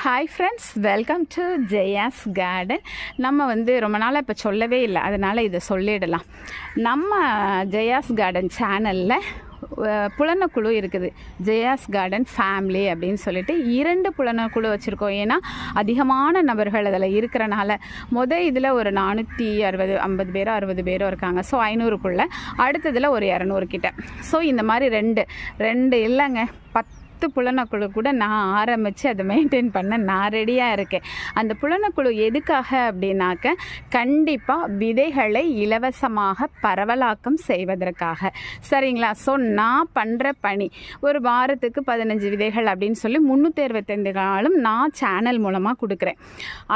Hi friends, welcome to Jaya's garden. நம்ம ரொம்ப நாளாக இப்போ சொல்லவே இல்லை, அதனால் இதை சொல்லிடலாம். நம்ம ஜெயாஸ் கார்டன் சேனலில் புலனக்குழு இருக்குது, ஜெயாஸ் கார்டன் ஃபேமிலி அப்படின்னு சொல்லிட்டு 2 புலனக்குழு வச்சுருக்கோம். ஏன்னா அதிகமான நபர்கள் அதில் இருக்கிறனால இதில் ஒரு 450 பேரோ 60 பேரோ இருக்காங்க. ஸோ 500க்குள்ளே, அடுத்ததில் ஒரு 200 கிட்ட. ஸோ இந்த மாதிரி ரெண்டு இல்லைங்க 10 புலனக்குழு கூட நான் ஆரம்பித்து அதை மெயின்டைன் பண்ண நான் ரெடியாக இருக்கேன். அந்த புலனக்குழு எதுக்காக அப்படின்னாக்க, கண்டிப்பாக விதைகளை இலவசமாக பரவலாக்கம் செய்வதற்காக. சரிங்களா? ஸோ நான் பண்ணுற பணி ஒரு வாரத்துக்கு 15 விதைகள் அப்படின்னு சொல்லி 365 நாளும் நான் சேனல் மூலமாக கொடுக்குறேன்.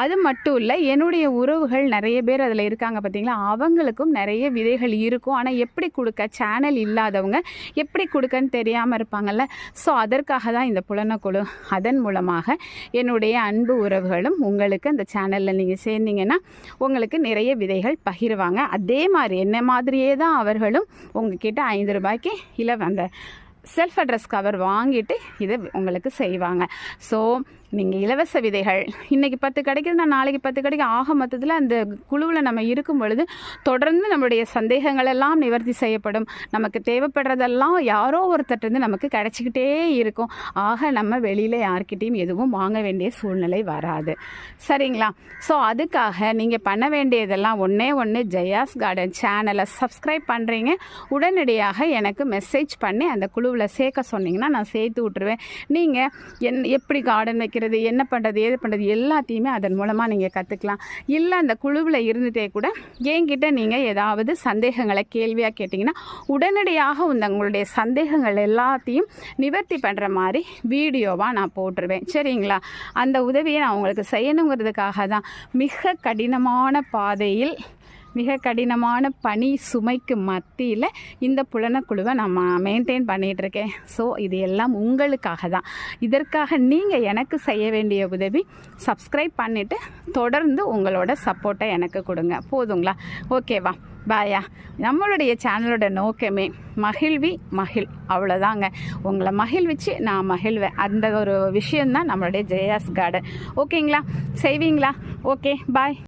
அது மட்டும் இல்லை, என்னுடைய உறவுகள் நிறைய பேர் அதில் இருக்காங்க பார்த்தீங்களா, அவங்களுக்கும் நிறைய விதைகள் இருக்கும். ஆனால் எப்படி கொடுக்க, சேனல் இல்லாதவங்க எப்படி கொடுக்கன்னு தெரியாமல் இருப்பாங்கல்ல. ஸோ அதற்காக தான் இந்த புலனக்குழு. அதன் மூலமாக என்னுடைய அன்பு உறவுகளும் உங்களுக்கு அந்த சேனலில் நீங்கள் சேர்ந்தீங்கன்னா உங்களுக்கு நிறைய விதைகள் பகிர்வாங்க. அதே மாதிரி என்ன மாதிரியே தான் அவர்களும் உங்ககிட்ட 5 ரூபாய்க்கு இல்லை அந்த செல்ஃப் அட்ரஸ் கவர் வாங்கிட்டு இதை உங்களுக்கு செய்வாங்க. ஸோ நீங்கள் இலவச விதைகள் இன்றைக்கி 10 கிடைக்குதுன்னா நாளைக்கு 10 கிடைக்கும். ஆக மொத்தத்தில் அந்த குழுவில் நம்ம இருக்கும் பொழுது தொடர்ந்து நம்முடைய சந்தேகங்கள் எல்லாம் நிவர்த்தி செய்யப்படும். நமக்கு தேவைப்படுறதெல்லாம் யாரோ ஒருத்தட்டு நமக்கு கிடைச்சிக்கிட்டே இருக்கும். ஆக நம்ம வெளியில் யார்கிட்டையும் எதுவும் வாங்க வேண்டிய சூழ்நிலை வராது. சரிங்களா? ஸோ அதுக்காக நீங்கள் பண்ண வேண்டியதெல்லாம் ஒன்று ஜெயாஸ் கார்டன் சேனலை சப்ஸ்கிரைப் பண்ணுறீங்க. உடனடியாக எனக்கு மெசேஜ் பண்ணி அந்த குழுவில் சேர்க்க சொன்னீங்கன்னா நான் சேர்த்து விட்டுருவேன். நீங்கள் எப்படி கார்டன் வைக்கிறது, என்ன பண்ணுறது, ஏது பண்ணுறது எல்லாத்தையுமே அதன் மூலமாக நீங்கள் கற்றுக்கலாம். இல்லை அந்த குழுவில் இருந்துகிட்டே கூட என்கிட்ட நீங்கள் ஏதாவது சந்தேகங்களை கேள்வியாக கேட்டிங்கன்னா உடனடியாக உங்களுடைய சந்தேகங்கள் எல்லாத்தையும் நிவர்த்தி பண்ணுற மாதிரி வீடியோவாக நான் போட்டுருவேன். சரிங்களா? அந்த உதவியை நான் உங்களுக்கு செய்யணுங்கிறதுக்காக தான் மிக கடினமான பாதையில் மிக கடினமான பணி சுமைக்கு மத்தியில் இந்த புலனக்குழுவை நான் மெயின்டைன் பண்ணிகிட்ருக்கேன். ஸோ இது எல்லாம் உங்களுக்காக தான். இதற்காக நீங்கள் எனக்கு செய்ய வேண்டிய உதவி சப்ஸ்கிரைப் பண்ணிவிட்டு தொடர்ந்து உங்களோட சப்போர்ட்டை எனக்கு கொடுங்க. போதுங்களா? ஓகேவா? பாயா. நம்மளுடைய சேனலோட நோக்கமே மகிழ் அவ்வளோதாங்க. உங்களை மகிழ்விச்சு நான் மகிழ்வேன். அந்த ஒரு விஷயந்தான் நம்மளுடைய ஜெயாஸ் கார்டன். ஓகேங்களா? செய்வீங்களா? ஓகே, பாய்.